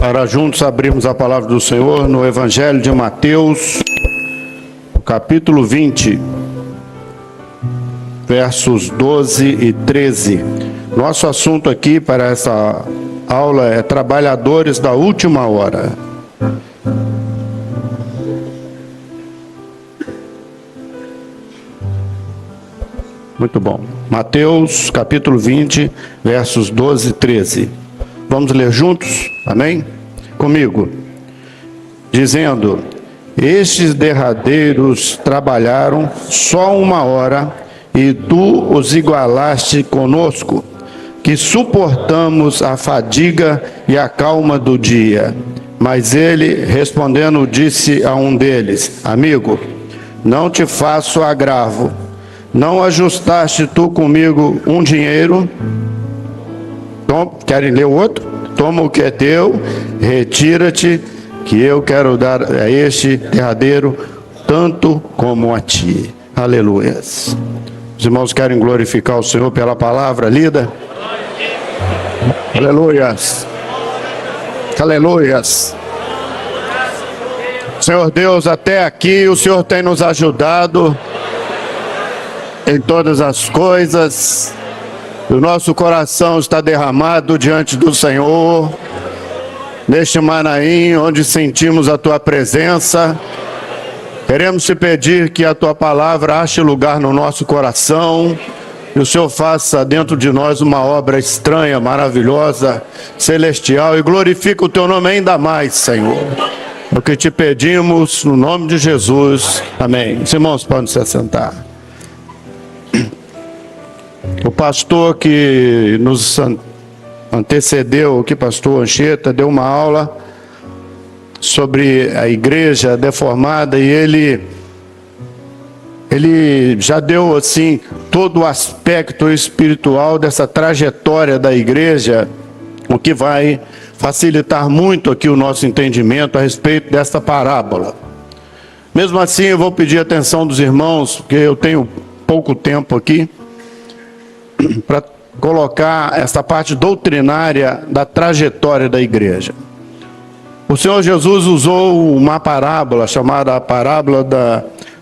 Para juntos abrirmos a palavra do Senhor no Evangelho de Mateus, capítulo 20, versos 12 e 13. Nosso assunto aqui para essa aula é trabalhadores da última hora. Muito bom. Mateus, capítulo 20, versos 12 e 13. Vamos ler juntos? Amém? Comigo. Dizendo: estes derradeiros trabalharam só uma hora, e tu os igualaste conosco, que suportamos a fadiga e a calma do dia. Mas ele, respondendo, disse a um deles: amigo, não te faço agravo. Não ajustaste tu comigo um dinheiro? Querem ler o outro? Toma o que é teu, retira-te, que eu quero dar a este derradeiro tanto como a ti. Aleluias. Os irmãos querem glorificar o Senhor pela palavra lida? Aleluias. Aleluias. Senhor Deus, até aqui o Senhor tem nos ajudado em todas as coisas. O nosso coração está derramado diante do Senhor, neste Manaim, onde sentimos a Tua presença. Queremos te pedir que a Tua palavra ache lugar no nosso coração, e o Senhor faça dentro de nós uma obra estranha, maravilhosa, celestial, e glorifica o Teu nome ainda mais, Senhor. É o que te pedimos, no nome de Jesus. Amém. Os irmãos podem se assentar. O pastor que nos antecedeu aqui, pastor Anchieta, deu uma aula sobre a igreja deformada, e ele já deu assim todo o aspecto espiritual dessa trajetória da igreja, o que vai facilitar muito aqui o nosso entendimento a respeito desta parábola. Mesmo assim, eu vou pedir a atenção dos irmãos, porque eu tenho pouco tempo aqui, para colocar essa parte doutrinária da trajetória da igreja. O Senhor Jesus usou uma parábola chamada a parábola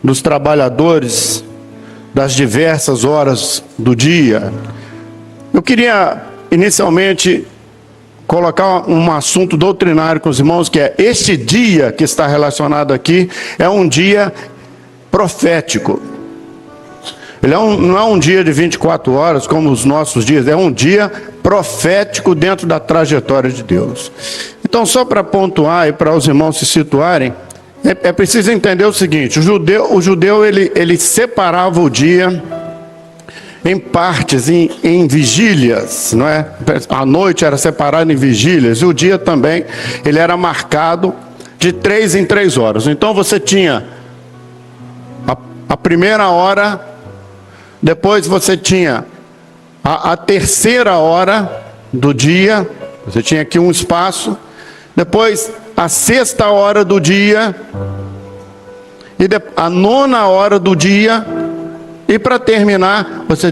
dos trabalhadores das diversas horas do dia. Eu queria inicialmente colocar um assunto doutrinário com os irmãos, que é este dia que está relacionado aqui, é um dia profético. Ele não é um dia de 24 horas, como os nossos dias, é um dia profético dentro da trajetória de Deus. Então, só para pontuar e para os irmãos se situarem, é preciso entender o seguinte: o judeu ele separava o dia em partes, em vigílias, não é? A noite era separada em vigílias, e o dia também, ele era marcado de 3 em 3 horas. Então, você tinha a primeira hora, depois você tinha a terceira hora do dia, você tinha aqui um espaço, depois a sexta hora do dia, e a nona hora do dia, e para terminar, você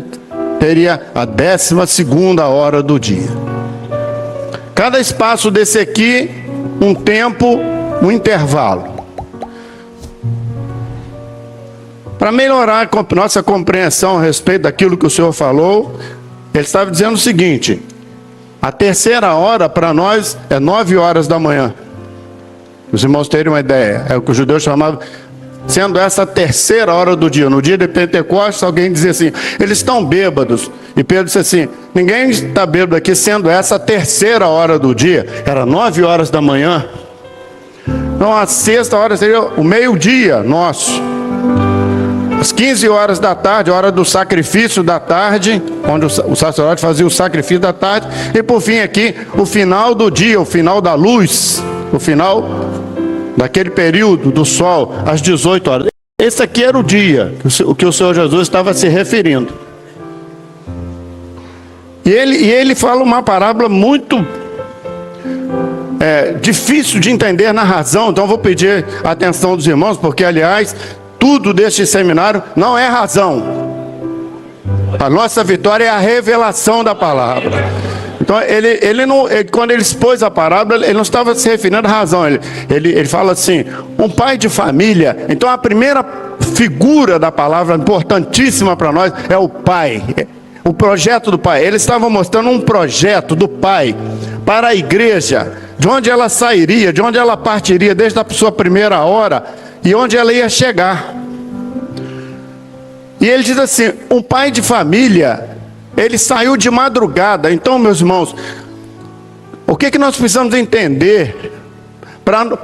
teria a 12ª hora do dia. Cada espaço desse aqui, um tempo, um intervalo. Para melhorar a nossa compreensão a respeito daquilo que o Senhor falou, ele estava dizendo o seguinte: a terceira hora para nós é 9 horas da manhã. Os irmãos terem uma ideia, é o que os judeus chamavam, sendo essa a terceira hora do dia. No dia de Pentecostes, alguém dizia assim: eles estão bêbados. E Pedro disse assim: ninguém está bêbado aqui, sendo essa a terceira hora do dia. Era 9 horas da manhã. Então a sexta hora seria o meio-dia nosso. Às 15 horas da tarde, hora do sacrifício da tarde, onde o sacerdote fazia o sacrifício da tarde. E por fim aqui, o final do dia, o final da luz, o final daquele período do sol, às 18 horas. Esse aqui era o dia que o Senhor Jesus estava se referindo. E ele fala uma parábola muito difícil de entender na razão. Então vou pedir a atenção dos irmãos, porque aliás, tudo deste seminário não é razão. A nossa vitória é a revelação da palavra. Então, quando ele expôs a parábola, ele não estava se referindo à razão. Ele fala assim, um pai de família. Então, a primeira figura da palavra importantíssima para nós é o pai. O projeto do pai. Ele estava mostrando um projeto do pai para a igreja, de onde ela sairia, de onde ela partiria desde a sua primeira hora e onde ela ia chegar. E ele diz assim, um pai de família, ele saiu de madrugada. Então, meus irmãos, o que nós precisamos entender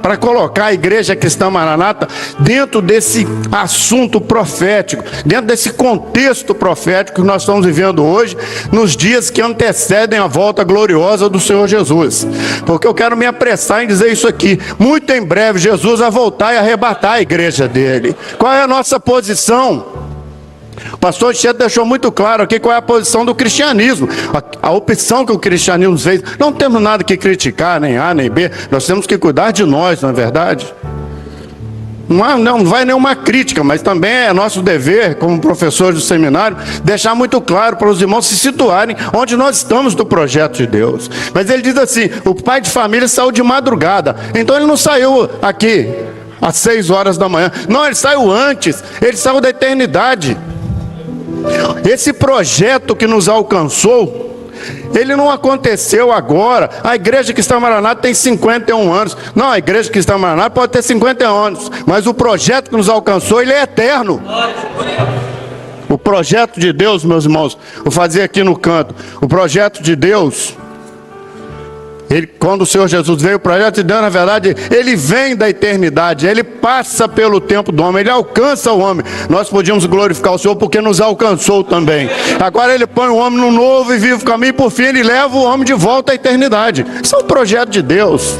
para colocar a Igreja Cristã Maranata dentro desse assunto profético, dentro desse contexto profético que nós estamos vivendo hoje, nos dias que antecedem a volta gloriosa do Senhor Jesus? Porque eu quero me apressar em dizer isso aqui. Muito em breve Jesus vai voltar e arrebatar a igreja dele. Qual é a nossa posição? O pastor Tiago deixou muito claro aqui qual é a posição do cristianismo, a opção que o cristianismo fez. Não temos nada que criticar, nem A, nem B, nós temos que cuidar de nós, não é verdade? Não vai nenhuma crítica, mas também é nosso dever, como professores do seminário, deixar muito claro para os irmãos se situarem onde nós estamos do projeto de Deus. Mas ele diz assim, o pai de família saiu de madrugada, então ele não saiu aqui às 6 horas da manhã, não, ele saiu antes, ele saiu da eternidade. Esse projeto que nos alcançou, ele não aconteceu agora. A Igreja Cristã Maranata tem 51 anos. Não, a Igreja Cristã Maranata pode ter 50 anos, mas o projeto que nos alcançou, ele é eterno. O projeto de Deus, meus irmãos, vou fazer aqui no canto. O projeto de Deus, quando o Senhor Jesus veio, o projeto de Deus, na verdade, ele vem da eternidade, ele passa pelo tempo do homem, ele alcança o homem. Nós podíamos glorificar o Senhor porque nos alcançou também. Agora ele põe o homem no novo e vivo caminho, e por fim ele leva o homem de volta à eternidade. Isso é um projeto de Deus.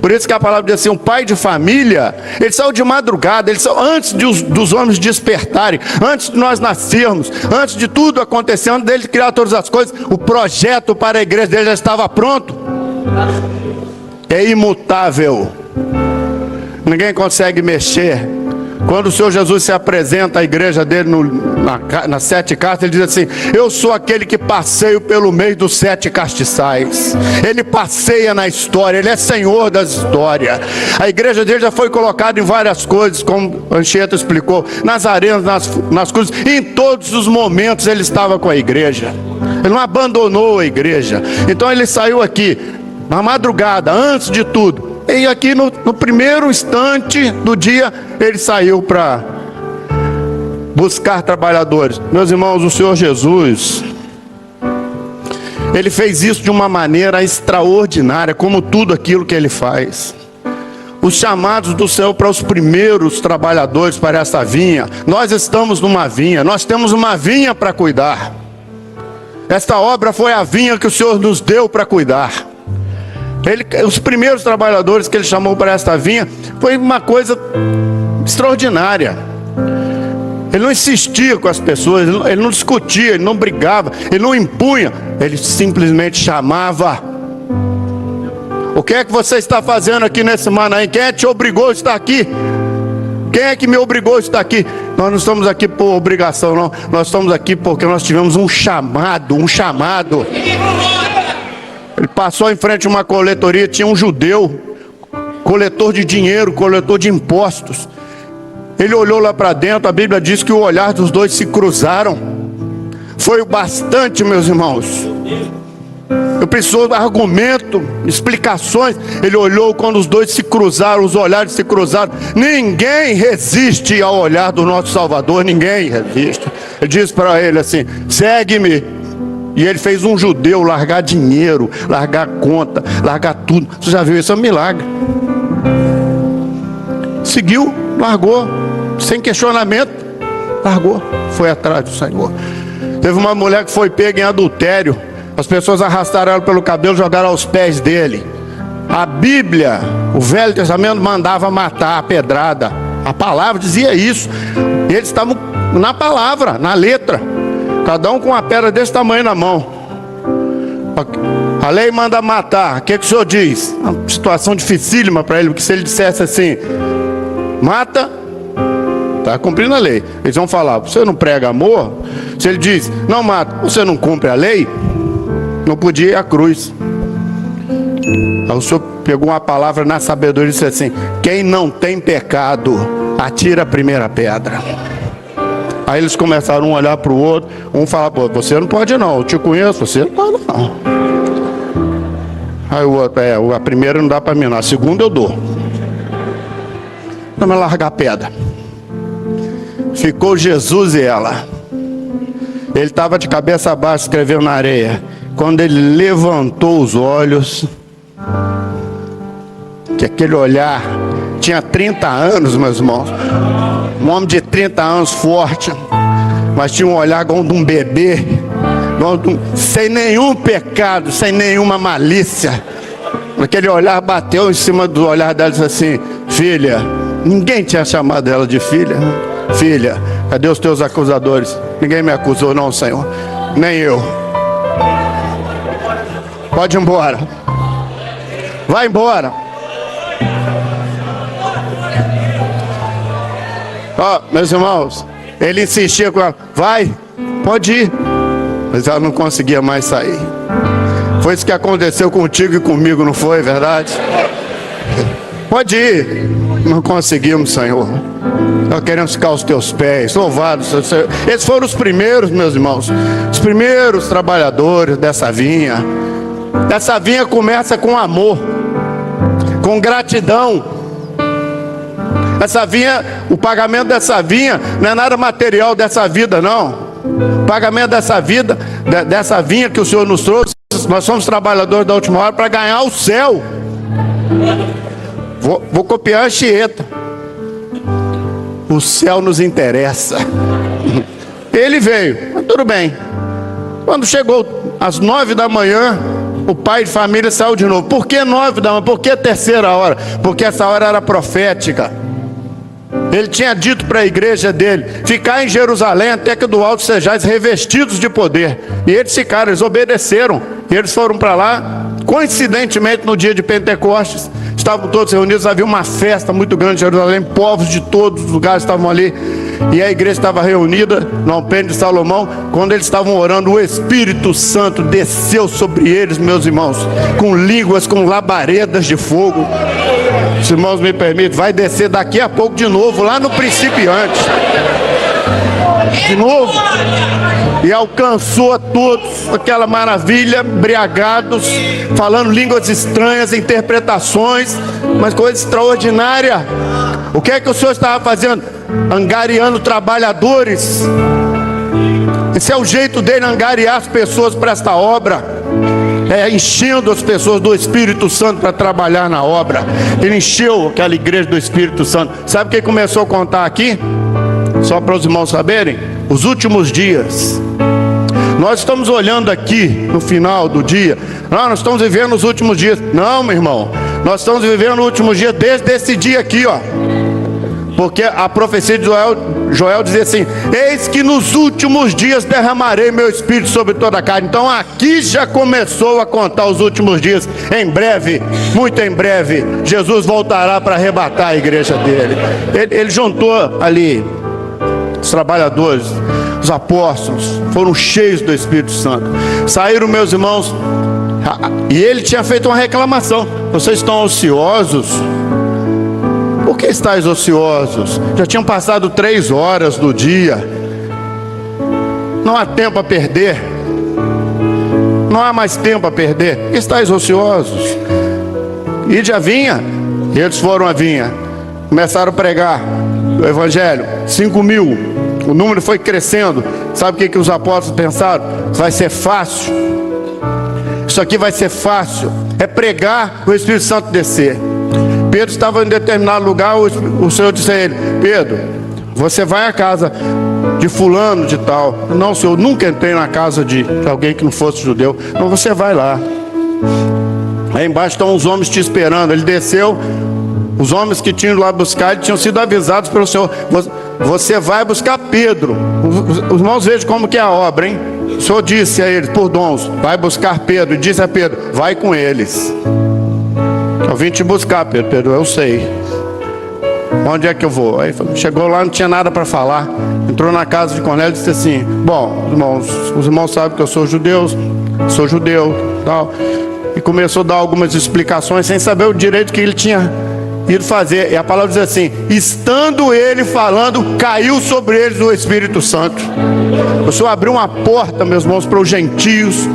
Por isso que a palavra diz assim, um pai de família, ele saiu de madrugada, ele saiu antes dos homens despertarem, antes de nós nascermos, antes de tudo acontecer, antes dele criar todas as coisas, o projeto para a igreja dele já estava pronto. É imutável, ninguém consegue mexer. Quando o Senhor Jesus se apresenta à igreja dele nas 7 castas, ele diz assim, eu sou aquele que passeio pelo meio dos 7 castiçais. Ele passeia na história, ele é Senhor das histórias. A igreja dele já foi colocada em várias coisas, como Anchieta explicou, nas arenas, nas cruzes, em todos os momentos ele estava com a igreja. Ele não abandonou a igreja. Então ele saiu aqui na madrugada, antes de tudo. E aqui no primeiro instante do dia, ele saiu para buscar trabalhadores. Meus irmãos, o Senhor Jesus, ele fez isso de uma maneira extraordinária, como tudo aquilo que ele faz. Os chamados do Senhor para os primeiros trabalhadores para essa vinha. Nós estamos numa vinha, nós temos uma vinha para cuidar. Esta obra foi a vinha que o Senhor nos deu para cuidar. Os primeiros trabalhadores que ele chamou para esta vinha, foi uma coisa extraordinária. Ele não insistia com as pessoas, ele não discutia, ele não brigava, ele não impunha, ele simplesmente chamava. O que é que você está fazendo aqui nesse Manaim? Quem é que te obrigou a estar aqui? Quem é que me obrigou a estar aqui? Nós não estamos aqui por obrigação, não. Nós estamos aqui porque nós tivemos um chamado. Ele passou em frente a uma coletoria, tinha um judeu, coletor de dinheiro, coletor de impostos. Ele olhou lá para dentro, a Bíblia diz que o olhar dos dois se cruzaram. Foi o bastante, meus irmãos. Eu preciso de argumento, explicações. Ele olhou quando os dois se cruzaram, os olhares se cruzaram. Ninguém resiste ao olhar do nosso Salvador, ninguém resiste. Ele disse para ele assim, segue-me. E ele fez um judeu largar dinheiro, largar conta, largar tudo. Você já viu isso? É um milagre. Seguiu, largou, sem questionamento, largou, foi atrás do Senhor. Teve uma mulher que foi pega em adultério. As pessoas arrastaram ela pelo cabelo, jogaram aos pés dele. A Bíblia, o Velho Testamento, mandava matar a pedrada. A palavra dizia isso. Eles estavam na palavra, na letra. Cada um com uma pedra desse tamanho na mão. A lei manda matar. O que o senhor diz? Uma situação dificílima para ele, porque se ele dissesse assim, mata, está cumprindo a lei. Eles vão falar, você não prega amor? Se ele diz, não mata, você não cumpre a lei? não podia ir à cruz. Aí o Senhor pegou uma palavra na sabedoria e disse assim: quem não tem pecado, atira a primeira pedra. Aí eles começaram um a olhar para o outro, um falar: pô, você não pode não, eu te conheço, você não pode não. Aí o outro: a primeira não dá para mim não, a segunda eu dou. Vamos largar a pedra. Ficou Jesus e ela. Ele estava de cabeça abaixo escrevendo na areia. Quando ele levantou os olhos, que aquele olhar, tinha 30 anos, meus irmãos, um homem de 30 anos forte, mas tinha um olhar como de um bebê, sem nenhum pecado, sem nenhuma malícia. Aquele olhar bateu em cima do olhar dela e disse assim: filha, ninguém tinha chamado ela de filha. Filha, cadê os teus acusadores? Ninguém me acusou não, Senhor, nem eu. Pode ir embora. Vai embora. Ó, meus irmãos, ele insistia com ela: vai, pode ir. Mas ela não conseguia mais sair. Foi isso que aconteceu contigo e comigo, não foi verdade? Pode ir. Não conseguimos, Senhor. Nós queremos ficar aos teus pés. Louvado seja o Senhor. Esses foram os primeiros, meus irmãos, os primeiros trabalhadores dessa vinha. Essa vinha começa com amor, com gratidão. Essa vinha, o pagamento dessa vinha não é nada material dessa vida, não. O pagamento dessa vida, dessa vinha que o Senhor nos trouxe, nós somos trabalhadores da última hora para ganhar o céu. Vou copiar a Anchieta. O céu nos interessa. Ele veio, mas tudo bem. Quando chegou às 9 da manhã, o pai de família saiu de novo. Por que 9 da manhã? Por que terceira hora? Porque essa hora era profética. Ele tinha dito para a igreja dele: ficar em Jerusalém até que do alto sejais revestidos de poder. E eles ficaram, eles obedeceram. E eles foram para lá, coincidentemente no dia de Pentecostes. Estavam todos reunidos, havia uma festa muito grande em Jerusalém, povos de todos os lugares estavam ali. E a igreja estava reunida no Alpendre de Salomão. Quando eles estavam orando, o Espírito Santo desceu sobre eles, meus irmãos, com línguas, com labaredas de fogo. Se irmãos me permitem, vai descer daqui a pouco de novo, lá no principiante. De novo. E alcançou a todos aquela maravilha, embriagados, falando línguas estranhas, interpretações, mas coisa extraordinária. O que é que o Senhor estava fazendo? Angariando trabalhadores. Esse é o jeito dele, angariar as pessoas para esta obra. Enchendo as pessoas do Espírito Santo para trabalhar na obra. Ele encheu aquela igreja do Espírito Santo. Sabe quem começou a contar aqui? Só para os irmãos saberem, os últimos dias. Nós estamos olhando aqui no final do dia. Não, nós estamos vivendo os últimos dias. Não, meu irmão, nós estamos vivendo os últimos dias desde esse dia aqui, ó. Porque a profecia de Joel dizia assim: eis que nos últimos dias derramarei meu espírito sobre toda a carne. Então aqui já começou a contar os últimos dias. Em breve, muito em breve, Jesus voltará para arrebatar a igreja dele. Ele juntou ali os trabalhadores, os apóstolos, foram cheios do Espírito Santo. Saíram, meus irmãos, e ele tinha feito uma reclamação: vocês estão ociosos? Por que estáis ociosos? Já tinham passado 3 horas do dia. Não há tempo a perder. Não há mais tempo a perder. Por que estáis ociosos? E já vinha. Eles foram a vinha. Começaram a pregar o evangelho. 5.000. O número foi crescendo. Sabe o que os apóstolos pensaram? Vai ser fácil. Isso aqui vai ser fácil. É pregar, o Espírito Santo descer. Pedro estava em determinado lugar, o Senhor disse a ele: Pedro, você vai à casa de fulano de tal. Não, Senhor, nunca entrei na casa de alguém que não fosse judeu. Não, você vai lá. Aí embaixo estão os homens te esperando. Ele desceu. Os homens que tinham lá buscar, tinham sido avisados pelo Senhor: você vai buscar Pedro. Os irmãos, vejam como que é a obra, hein? O Senhor disse a eles, por dons: vai buscar Pedro. E disse a Pedro: vai com eles. Eu vim te buscar, Pedro. Pedro, eu sei. Onde é que eu vou? Aí chegou lá, não tinha nada para falar. Entrou na casa de Cornélio e disse assim: bom, irmãos, os irmãos sabem que eu sou judeu. sou judeu, tal. E começou a dar algumas explicações sem saber o direito que ele tinha ido fazer. E a palavra diz assim: estando ele falando, caiu sobre eles o Espírito Santo. O Senhor abriu uma porta, meus irmãos, para os gentios,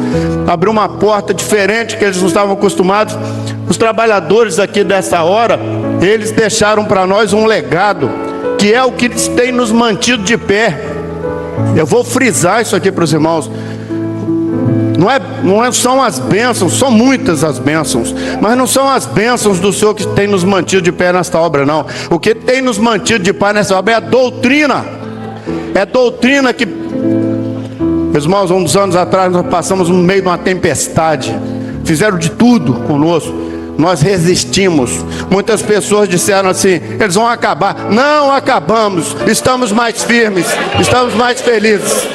abriu uma porta diferente que eles não estavam acostumados. Os trabalhadores aqui dessa hora, eles deixaram para nós um legado, que é o que tem nos mantido de pé. Eu vou frisar isso aqui para os irmãos. Não são as bênçãos, são muitas as bênçãos, mas não são as bênçãos do Senhor que tem nos mantido de pé nesta obra, não. O que tem nos mantido de pé nessa obra é a doutrina. É doutrina que, meus irmãos, uns anos atrás nós passamos no meio de uma tempestade, fizeram de tudo conosco, nós resistimos. Muitas pessoas disseram assim: eles vão acabar. Não acabamos, estamos mais firmes, estamos mais felizes,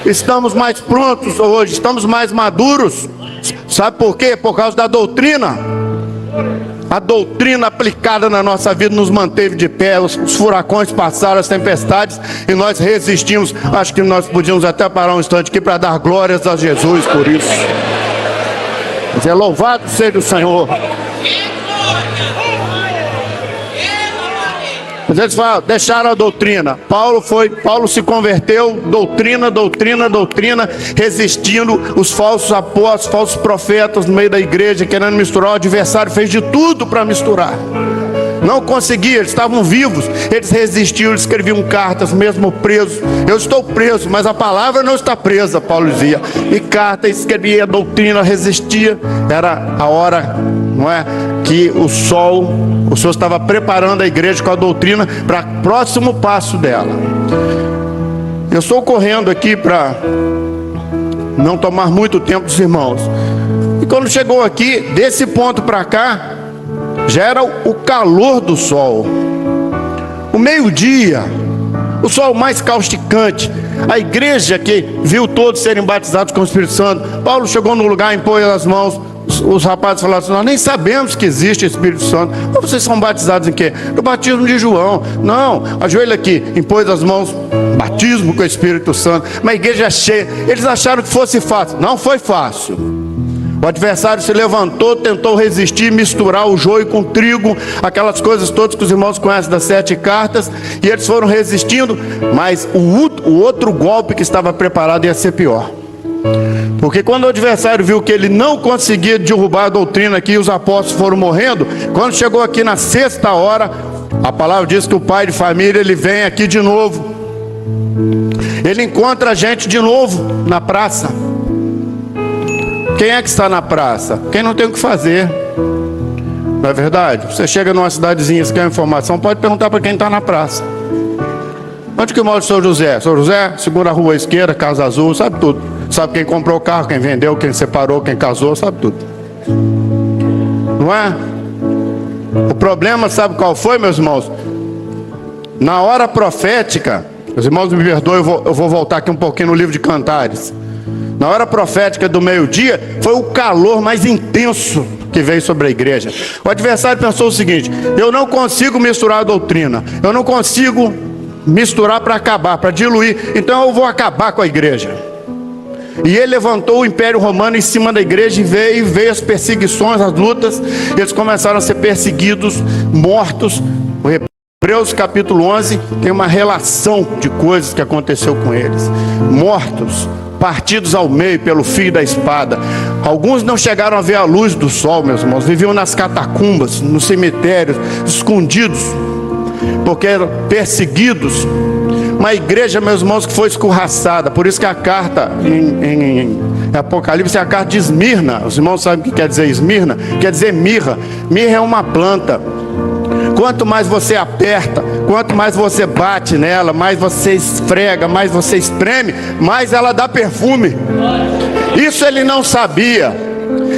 estamos mais prontos hoje, estamos mais maduros. Sabe por quê? Por causa da doutrina. A doutrina aplicada na nossa vida nos manteve de pé. Os furacões passaram, as tempestades, e nós resistimos. Acho que nós podíamos até parar um instante aqui para dar glórias a Jesus por isso. Mas é louvado seja o Senhor. Mas eles falam, deixaram a doutrina. Paulo se converteu, doutrina, resistindo os falsos apóstolos, falsos profetas no meio da igreja, querendo misturar. O adversário fez de tudo para misturar. Não conseguia, eles estavam vivos, eles resistiam, eles escreviam cartas, mesmo presos. Eu estou preso, mas a palavra não está presa, Paulo dizia. E carta, escrevia, doutrina, resistia. Era a hora, não é, que o Senhor estava preparando a igreja com a doutrina para o próximo passo dela. Eu estou correndo aqui para não tomar muito tempo dos irmãos. E quando chegou aqui, desse ponto para cá, já era o calor do sol, o meio-dia, o sol mais causticante. A igreja que viu todos serem batizados com o Espírito Santo, Paulo chegou no lugar, impôs as mãos. Os rapazes falaram assim: nós nem sabemos que existe Espírito Santo. Mas vocês são batizados em quê? No batismo de João. Não, ajoelha aqui, impôs as mãos, batismo com o Espírito Santo. Uma igreja cheia. Eles acharam que fosse fácil. Não foi fácil. O adversário se levantou, tentou resistir, misturar o joio com o trigo, aquelas coisas todas que os irmãos conhecem das 7 cartas, e eles foram resistindo, mas o outro golpe que estava preparado ia ser pior. Porque quando o adversário viu que ele não conseguia derrubar a doutrina aqui, os apóstolos foram morrendo, quando chegou aqui na 6ª hora, a palavra diz que o pai de família, ele vem aqui de novo, ele encontra a gente de novo na praça. Quem é que está na praça? Quem não tem o que fazer. Não é verdade? Você chega numa cidadezinha, você quer informação, pode perguntar para quem está na praça. Onde que mora o São José? São José, segura a rua esquerda, Casa Azul, sabe tudo. Sabe quem comprou o carro, quem vendeu, quem separou, quem casou, sabe tudo. Não é? O problema, sabe qual foi, meus irmãos? Na hora profética, os irmãos me perdoem, eu vou voltar aqui um pouquinho no livro de Cantares. Na hora profética do meio-dia, foi o calor mais intenso que veio sobre a igreja. O adversário pensou o seguinte: eu não consigo misturar a doutrina, eu não consigo misturar para acabar, para diluir, então eu vou acabar com a igreja. E ele levantou o Império Romano em cima da igreja e veio as perseguições, as lutas. Eles começaram a ser perseguidos, mortos. O Hebreus capítulo 11 tem uma relação de coisas que aconteceu com eles. Mortos, partidos ao meio pelo fio da espada. Alguns não chegaram a ver a luz do sol, meus irmãos. Viviam nas catacumbas, nos cemitérios, escondidos, porque eram perseguidos. Uma igreja, meus irmãos, que foi escorraçada. Por isso que a carta em Apocalipse é a carta de Esmirna. Os irmãos sabem o que quer dizer Esmirna? Quer dizer mirra. Mirra é uma planta. Quanto mais você aperta, quanto mais você bate nela, mais você esfrega, mais você espreme, mais ela dá perfume. Isso ele não sabia.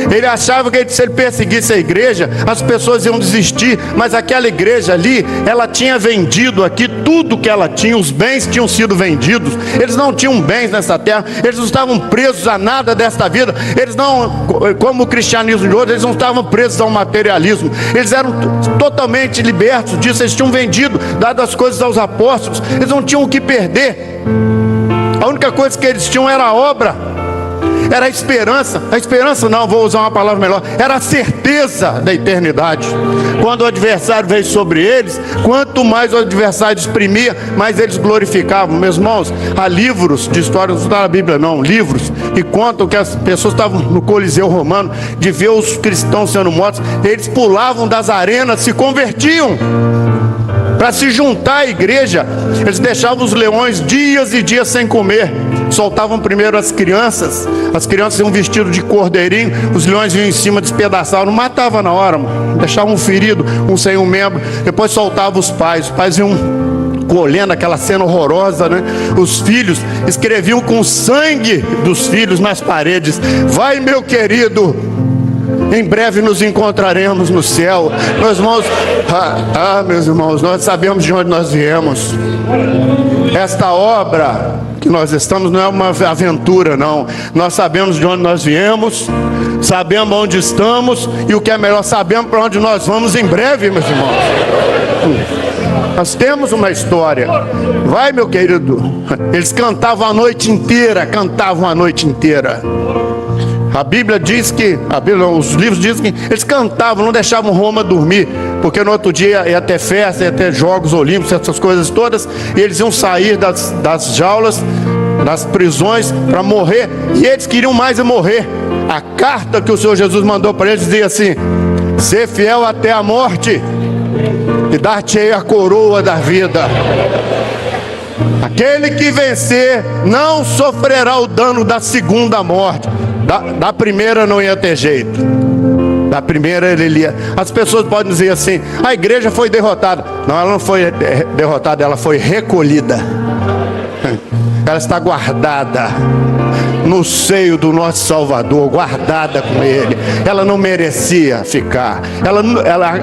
Ele achava que se ele perseguisse a igreja, as pessoas iam desistir. Mas aquela igreja ali, ela tinha vendido aqui tudo que ela tinha. Os bens tinham sido vendidos. Eles não tinham bens nessa terra. Eles não estavam presos a nada desta vida. Eles não, como o cristianismo de hoje, eles não estavam presos ao materialismo. Eles eram totalmente libertos disso. Eles tinham vendido, dado as coisas aos apóstolos. Eles não tinham o que perder. A única coisa que eles tinham era a obra. era a esperança não, vou usar uma palavra melhor, era a certeza da eternidade. Quando o adversário veio sobre eles, quanto mais o adversário exprimia, mais eles glorificavam. Meus irmãos, há livros de história, não está na Bíblia não, livros que contam que as pessoas estavam no Coliseu Romano, de ver os cristãos sendo mortos, eles pulavam das arenas, se convertiam para se juntar à igreja. Eles deixavam os leões dias e dias sem comer, soltavam primeiro as crianças iam vestido de cordeirinho, os leões vinham em cima, despedaçavam, não matava na hora, deixavam um ferido, um sem um membro, depois soltavam os pais iam colhendo aquela cena horrorosa, né? Os filhos escreviam com o sangue dos filhos nas paredes: vai, meu querido, em breve nos encontraremos no céu. Meus irmãos, nós sabemos de onde nós viemos. Esta obra que nós estamos não é uma aventura, não. Nós sabemos de onde nós viemos, sabemos onde estamos e o que é melhor, sabemos para onde nós vamos em breve, meus irmãos. Nós temos uma história. Vai, meu querido. Eles cantavam a noite inteira, A Bíblia diz que, os livros dizem que eles cantavam, não deixavam Roma dormir, porque no outro dia ia ter festa, ia ter Jogos Olímpicos, essas coisas todas, e eles iam sair das jaulas, das prisões, para morrer, e eles queriam mais morrer. A carta que o Senhor Jesus mandou para eles dizia assim: ser fiel até a morte, e dar-te-ei a coroa da vida. Aquele que vencer não sofrerá o dano da segunda morte. Da primeira não ia ter jeito. Da primeira ele ia. As pessoas podem dizer assim: a igreja foi derrotada. Não, ela não foi derrotada, ela foi recolhida. Ela está guardada no seio do nosso Salvador, guardada com Ele. Ela não merecia ficar. Ela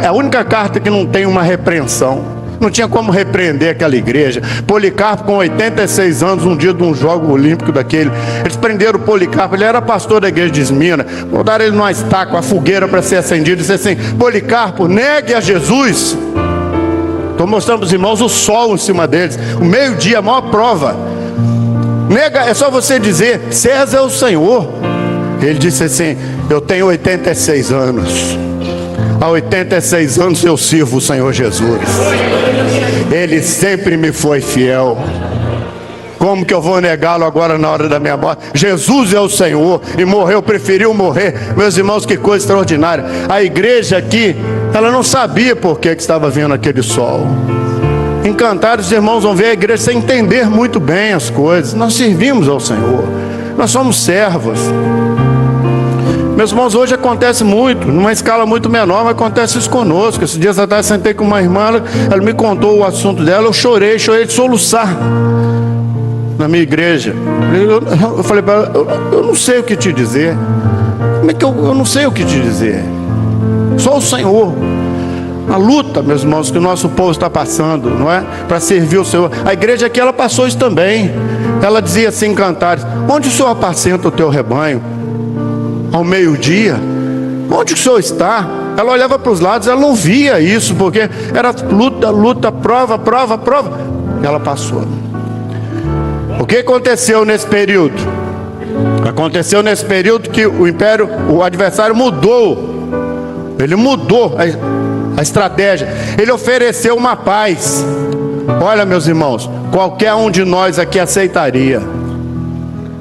é a única carta que não tem uma repreensão. Não tinha como repreender aquela igreja. Policarpo, com 86 anos, um dia de um jogo olímpico daquele, eles prenderam o Policarpo. Ele era pastor da igreja de Esmina. Botaram ele numa estaca, a fogueira para ser acendido, e disse assim: Policarpo, negue a Jesus. Estou mostrando para os irmãos o sol em cima deles, o meio-dia, a maior prova. Nega, é só você dizer: César é o Senhor. Ele disse assim: eu tenho 86 anos. Há 86 anos eu sirvo o Senhor Jesus. Ele sempre me foi fiel. Como que eu vou negá-lo agora na hora da minha morte? Jesus é o Senhor e morreu, preferiu morrer. Meus irmãos, que coisa extraordinária. A igreja aqui, ela não sabia por que estava vindo aquele sol. Encantados, os irmãos vão ver a igreja sem entender muito bem as coisas. Nós servimos ao Senhor, nós somos servos. Meus irmãos, hoje acontece muito, numa escala muito menor, mas acontece isso conosco. Esses dias atrás sentei com uma irmã, ela me contou o assunto dela, eu chorei de soluçar na minha igreja. Eu falei para ela: eu não sei o que te dizer. Como é que eu não sei o que te dizer? Só o Senhor. A luta, meus irmãos, que o nosso povo está passando, não é? Para servir o Senhor. A igreja aqui, ela passou isso também. Ela dizia assim em Cantares: onde o Senhor apacenta o teu rebanho? Ao meio-dia? Onde o Senhor está? Ela olhava para os lados, ela não via isso, porque era luta, prova. Ela passou. O que aconteceu nesse período? Aconteceu nesse período que o adversário mudou. Ele mudou a estratégia. Ele ofereceu uma paz. Olha, meus irmãos, qualquer um de nós aqui aceitaria.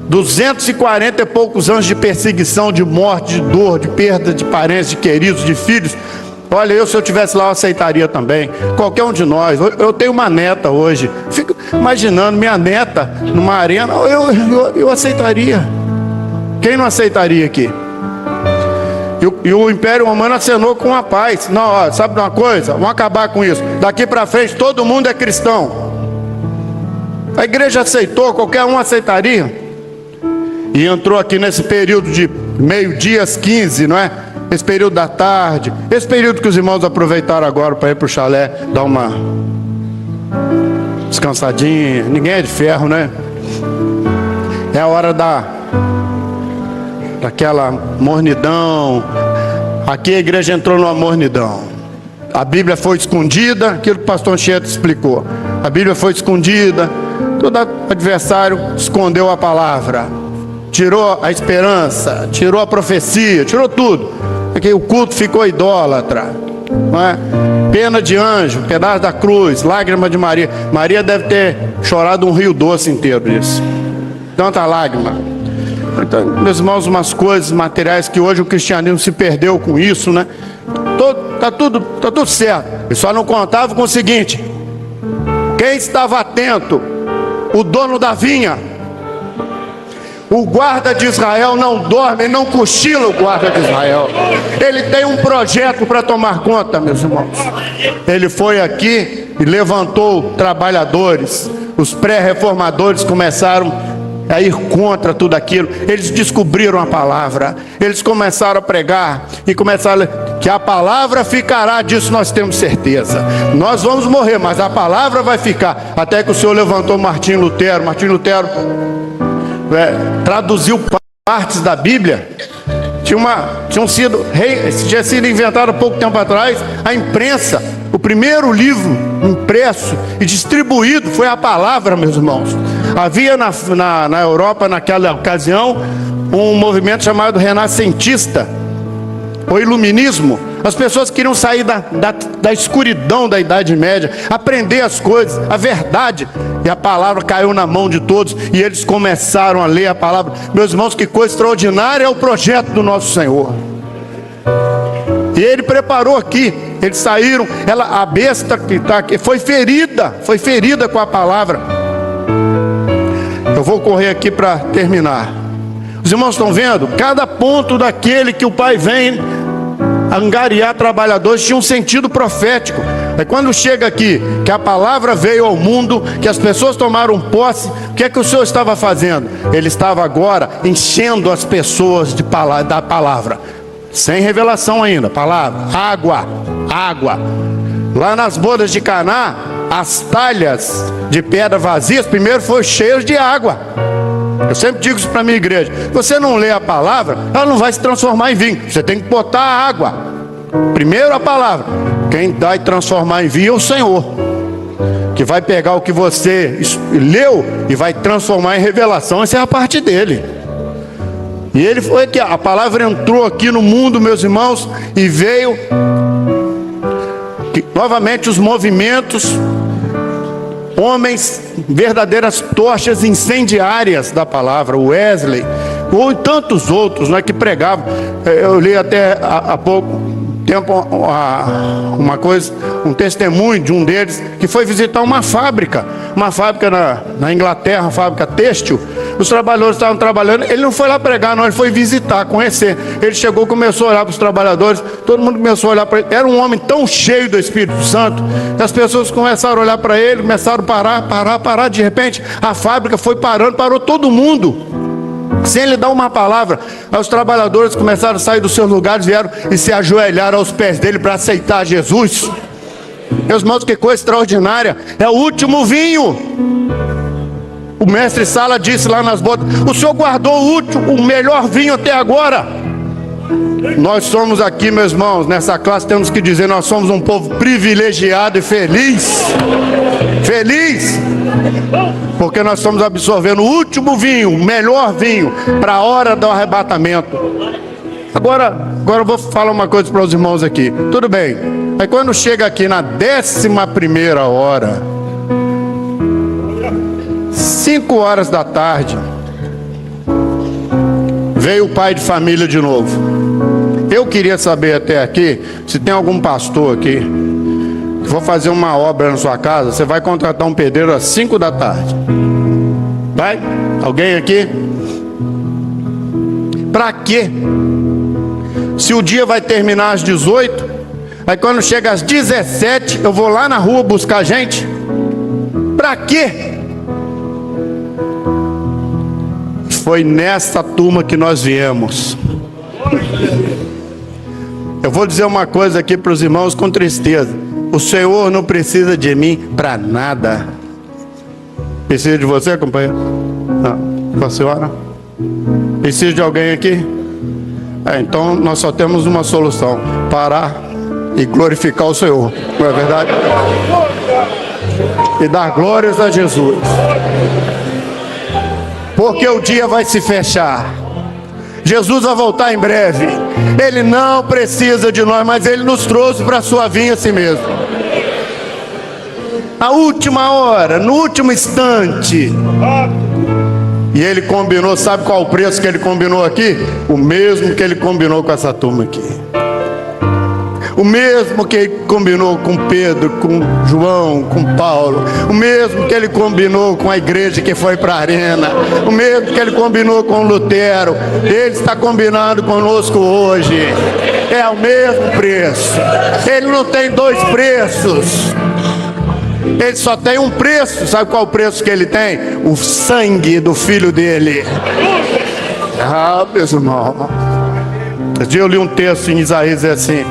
240 e poucos anos de perseguição, de morte, de dor, de perda de parentes, de queridos, de filhos. Olha, se eu estivesse lá, eu aceitaria também. Qualquer um de nós. Eu tenho uma neta hoje. Fico imaginando minha neta numa arena. Eu aceitaria. Quem não aceitaria aqui? E o Império Romano acenou com a paz. Não, ó, sabe de uma coisa? Vamos acabar com isso. Daqui para frente todo mundo é cristão. A igreja aceitou, qualquer um aceitaria. E entrou aqui nesse período de meio-dia às 15, não é? Esse período da tarde, esse período que os irmãos aproveitaram agora para ir para o chalé, dar uma descansadinha. Ninguém é de ferro, né? É a hora daquela mornidão. Aqui a igreja entrou numa mornidão. A Bíblia foi escondida, aquilo que o pastor Anchieta explicou. A Bíblia foi escondida, todo adversário escondeu a palavra. tirou a esperança, tirou a profecia, tirou tudo. Porque o culto ficou idólatra, não é? Pena de anjo, pedaço da cruz, lágrima de Maria. Maria deve ter chorado um rio doce inteiro disso. Tanta lágrima. Então, meus irmãos, umas coisas materiais que hoje o cristianismo se perdeu com isso, né? Tá tudo certo. Ele só não contava com o seguinte: quem estava atento? O dono da vinha. O guarda de Israel não dorme, não cochila o guarda de Israel. Ele tem um projeto para tomar conta, meus irmãos. Ele foi aqui e levantou trabalhadores. Os pré-reformadores começaram a ir contra tudo aquilo. Eles descobriram a palavra. Eles começaram a pregar e começaram que a palavra ficará, disso nós temos certeza. Nós vamos morrer, mas a palavra vai ficar. Até que o Senhor levantou Martim Lutero. Martim Lutero traduziu partes da Bíblia. Tinha sido inventado há pouco tempo atrás a imprensa. O primeiro livro impresso e distribuído foi a palavra, meus irmãos. Havia na Europa, naquela ocasião, um movimento chamado renascentista, o iluminismo. As pessoas queriam sair da escuridão da Idade Média, aprender as coisas, a verdade. E a palavra caiu na mão de todos e eles começaram a ler a palavra. Meus irmãos, que coisa extraordinária é o projeto do nosso Senhor. E Ele preparou aqui. Eles saíram, a besta que está aqui foi ferida com a palavra. Eu vou correr aqui para terminar. Os irmãos estão vendo? Cada ponto daquele que o Pai vem angariar trabalhadores tinha um sentido profético. É quando chega aqui, que a palavra veio ao mundo, que as pessoas tomaram posse, o que é que o Senhor estava fazendo? Ele estava agora enchendo as pessoas da palavra. Sem revelação ainda, palavra, água. Lá nas bodas de Caná, as talhas de pedra vazias, primeiro foram cheias de água. Eu sempre digo isso para a minha igreja: você não lê a palavra, ela não vai se transformar em vinho. Você tem que botar a água. Primeiro a palavra. Quem dá e transformar em vinho é o Senhor, que vai pegar o que você leu e vai transformar em revelação. Essa é a parte dele. E ele foi que a palavra entrou aqui no mundo, meus irmãos, e veio novamente os movimentos, homens, verdadeiras tochas incendiárias da palavra, Wesley, ou tantos outros, né, que pregavam. Eu li até há pouco tempo um testemunho de um deles que foi visitar uma fábrica na Inglaterra, uma fábrica têxtil. Os trabalhadores estavam trabalhando, ele não foi lá pregar não, ele foi visitar, conhecer. Ele chegou, começou a olhar para os trabalhadores, todo mundo começou a olhar para ele. Era um homem tão cheio do Espírito Santo, que as pessoas começaram a olhar para ele, começaram a parar, de repente a fábrica foi parando, parou todo mundo, sem ele dar uma palavra. Aí os trabalhadores começaram a sair dos seus lugares, vieram e se ajoelharam aos pés dele para aceitar Jesus. Meus irmãos, que coisa extraordinária. É o último vinho. O mestre Sala disse lá nas bodas: o Senhor guardou o melhor vinho até agora. Nós somos aqui, meus irmãos, nessa classe temos que dizer: nós somos um povo privilegiado e feliz. Feliz, porque nós estamos absorvendo o último vinho, o melhor vinho, para a hora do arrebatamento. Agora eu vou falar uma coisa para os irmãos aqui. Tudo bem, aí quando chega aqui na 11ª hora, 5 horas da tarde, veio o pai de família de novo. Eu queria saber até aqui, se tem algum pastor aqui que for fazer uma obra na sua casa, você vai contratar um pedreiro às 5 da tarde. Vai? Alguém aqui? Para quê? Se o dia vai terminar às 18, aí quando chega às 17, eu vou lá na rua buscar gente? Para quê? Foi nessa turma que nós viemos. Eu vou dizer uma coisa aqui para os irmãos com tristeza: o Senhor não precisa de mim para nada. Precisa de você, companheiro? Não. Com a senhora? Precisa de alguém aqui? Então nós só temos uma solução: parar e glorificar o Senhor. Não é verdade? E dar glórias a Jesus. porque o dia vai se fechar. Jesus vai voltar em breve. Ele não precisa de nós, mas Ele nos trouxe para a sua vinha assim mesmo. A última hora, no último instante. E Ele combinou, sabe qual o preço que Ele combinou aqui? O mesmo que Ele combinou com essa turma aqui. O mesmo que Ele combinou com Pedro, com João, com Paulo. O mesmo que Ele combinou com a igreja que foi para a arena. O mesmo que Ele combinou com Lutero. Ele está combinando conosco hoje. É o mesmo preço. Ele não tem dois preços. Ele só tem um preço. Sabe qual o preço que Ele tem? O sangue do Filho dele. Ah, meus irmãos. Um dia eu li um texto em Isaías assim: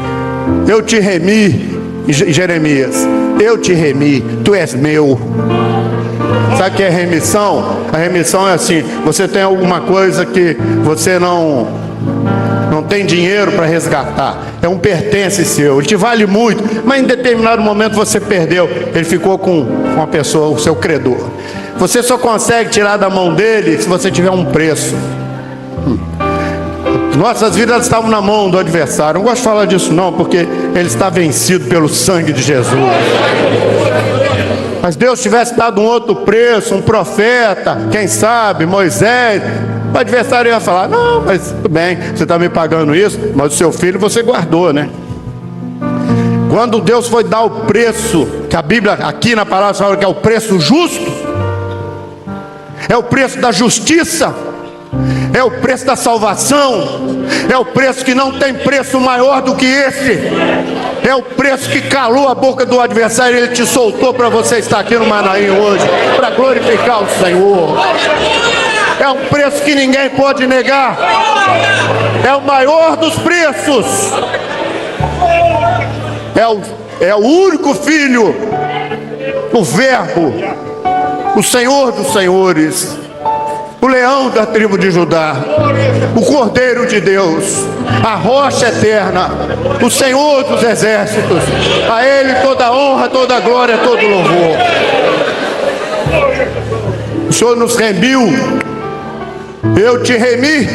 eu te remi, em Jeremias, eu te remi, tu és meu. Sabe o que é remissão? A remissão é assim: você tem alguma coisa que você não tem dinheiro para resgatar, é um pertence seu, ele te vale muito, mas em determinado momento você perdeu, ele ficou com uma pessoa, o seu credor. Você só consegue tirar da mão dele se você tiver um preço. Nossas vidas estavam na mão do adversário. Não gosto de falar disso não, porque ele está vencido pelo sangue de Jesus. Mas Deus tivesse dado um outro preço, um profeta, quem sabe, Moisés, o adversário ia falar: não, mas tudo bem, você está me pagando isso, mas o seu filho você guardou, né? Quando Deus foi dar o preço, que a Bíblia aqui na palavra fala que é o preço justo, é o preço da justiça, é o preço da salvação, é o preço que não tem preço maior do que esse, é o preço que calou a boca do adversário. Ele te soltou para você estar aqui no Manaim hoje, para glorificar o Senhor. É um preço que ninguém pode negar, é o maior dos preços, é o único Filho, o Verbo, o Senhor dos Senhores, o leão da tribo de Judá, o Cordeiro de Deus, a rocha eterna, o Senhor dos exércitos. A Ele toda a honra, toda a glória, todo o louvor. O Senhor nos remiu. Eu te remi,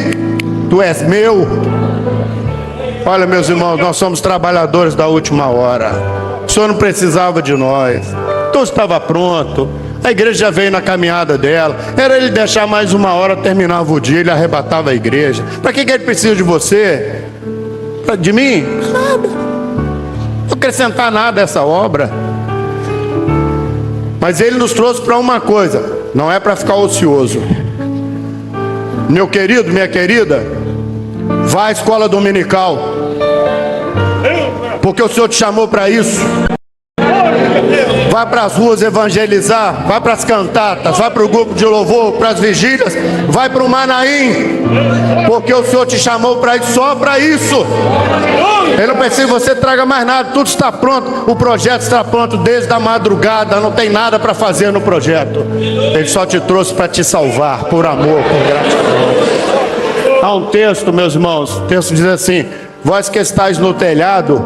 tu és meu. Olha, meus irmãos, nós somos trabalhadores da última hora. O Senhor não precisava de nós, tudo estava pronto. A igreja já veio na caminhada dela. Era Ele deixar mais uma hora, terminava o dia, Ele arrebatava a igreja. Para que Ele precisa de você? De mim? Nada. Não acrescentar nada a essa obra. Mas Ele nos trouxe para uma coisa: não é para ficar ocioso. Meu querido, minha querida, vá à escola dominical, porque o Senhor te chamou para isso. Vai para as ruas evangelizar, vai para as cantatas, vai para o grupo de louvor, para as vigílias, vai para o Manaim, porque o Senhor te chamou para isso, só para isso. Ele não precisa que você traga mais nada, tudo está pronto, o projeto está pronto desde a madrugada, não tem nada para fazer no projeto. Ele só te trouxe para te salvar, por amor, por gratidão. Há um texto, meus irmãos, o texto diz assim: vós que estáis no telhado,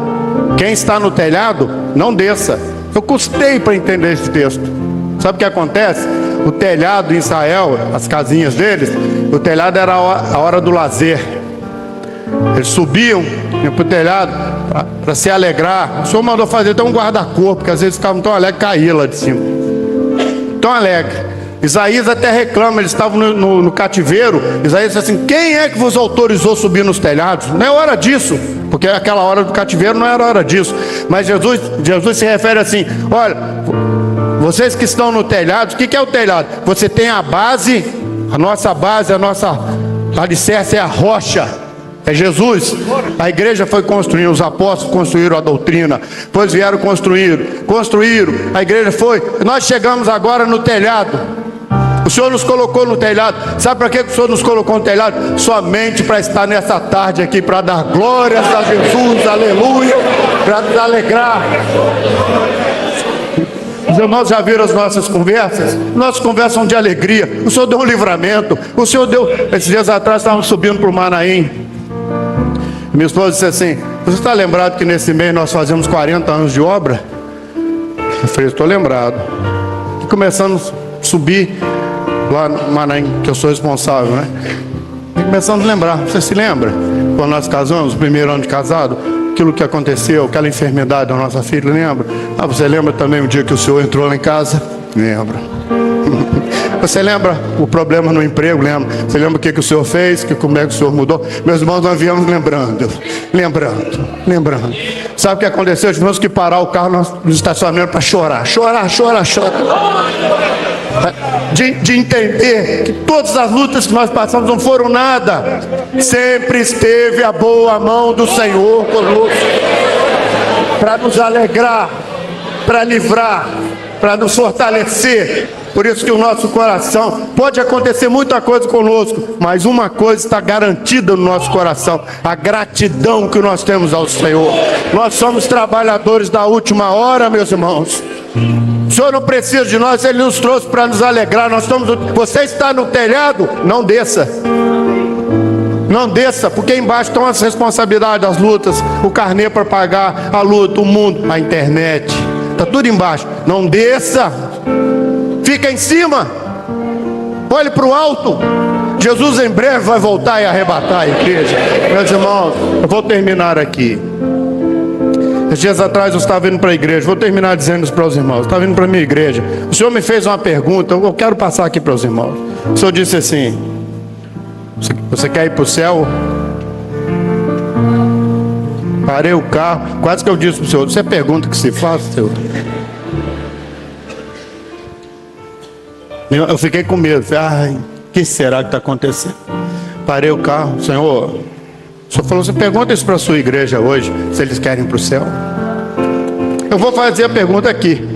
quem está no telhado, não desça. Eu custei para entender esse texto. Sabe o que acontece? O telhado em Israel, as casinhas deles, o telhado era a hora do lazer. Eles subiam para o telhado para se alegrar. O Senhor mandou fazer até um guarda-corpo, porque às vezes ficavam tão alegres, caía lá de cima. Tão alegre. Isaías até reclama, eles estavam no cativeiro. Isaías disse assim: quem é que vos autorizou subir nos telhados? Não é hora disso, porque aquela hora do cativeiro não era hora disso. Mas Jesus se refere assim: olha, vocês que estão no telhado, o que é o telhado? Você tem a base, a nossa alicerce é a rocha, é Jesus. A igreja foi construindo, os apóstolos construíram a doutrina, depois vieram construíram, a igreja foi. Nós chegamos agora no telhado. O Senhor nos colocou no telhado. Sabe para que o Senhor nos colocou no telhado? Somente para estar nessa tarde aqui, para dar glórias a Jesus, aleluia, para nos alegrar. Os irmãos já viram as nossas conversas? Nossas conversas são de alegria. O Senhor deu um livramento. O Senhor deu. Esses dias atrás estávamos subindo para o Manaim. Minha esposa disse assim: você está lembrado que nesse mês nós fazemos 40 anos de obra? Eu falei: estou lembrado. E começamos a subir. lá no Maranhão, que eu sou responsável, né? E começamos a lembrar. Você se lembra? Quando nós casamos, o primeiro ano de casado, aquilo que aconteceu, aquela enfermidade da nossa filha, lembra? Ah, você lembra também o dia que o senhor entrou lá em casa? Lembra. Você lembra o problema no emprego? Lembra? Você lembra o que o senhor fez? Como é que o senhor mudou? Meus irmãos, nós viemos lembrando. Sabe o que aconteceu? Tivemos que parar o carro no estacionamento para chorar. Chorar. De entender que todas as lutas que nós passamos não foram nada. Sempre esteve a boa mão do Senhor conosco para nos alegrar, para livrar, para nos fortalecer. Por isso que o nosso coração, pode acontecer muita coisa conosco, mas uma coisa está garantida no nosso coração: a gratidão que nós temos ao Senhor. Nós somos trabalhadores da última hora, meus irmãos. O Senhor não precisa de nós, Ele nos trouxe para nos alegrar. Você está no telhado? Não desça. Não desça, porque embaixo estão as responsabilidades, as lutas, o carnê para pagar a luta, o mundo, a internet. Está tudo embaixo. Não desça. Fica em cima. Olhe para o alto. Jesus em breve vai voltar e arrebatar a igreja. Meus irmãos, eu vou terminar aqui. Dias atrás eu estava indo para a igreja. Vou terminar dizendo isso para os irmãos. Eu estava indo para a minha igreja. O senhor me fez uma pergunta. Eu quero passar aqui para os irmãos. O senhor disse assim: você quer ir para o céu? Parei o carro. Quase que eu disse para o senhor: você pergunta que se faz, senhor? Eu fiquei com medo. Falei: ai, o que será que está acontecendo? Parei o carro. Senhor, o senhor falou: você pergunta isso para a sua igreja hoje, se eles querem ir para o céu? Eu vou fazer a pergunta aqui.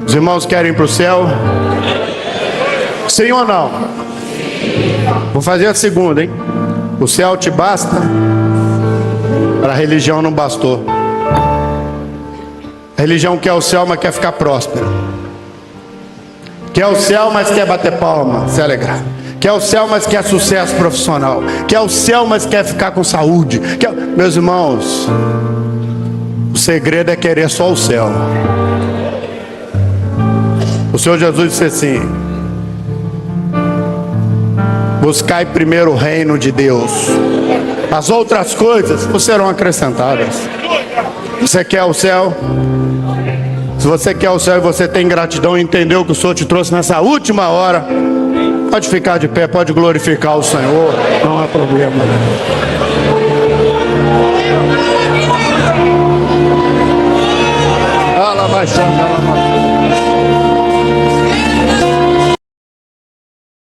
Os irmãos querem ir para o céu? Sim ou não? Vou fazer a segunda, hein? O céu te basta? Para a religião não bastou. A religião quer o céu, mas quer ficar próspero. Quer o céu, mas quer bater palma, se alegrar. Quer o céu, mas quer sucesso profissional. Quer o céu, mas quer ficar com saúde. Meus irmãos, o segredo é querer só o céu. O Senhor Jesus disse assim: buscai primeiro o reino de Deus, as outras coisas vos serão acrescentadas. Você quer o céu? Se você quer o céu e você tem gratidão e entendeu que o Senhor te trouxe nessa última hora, pode ficar de pé, pode glorificar o Senhor, não há problema. Ela vai chamar,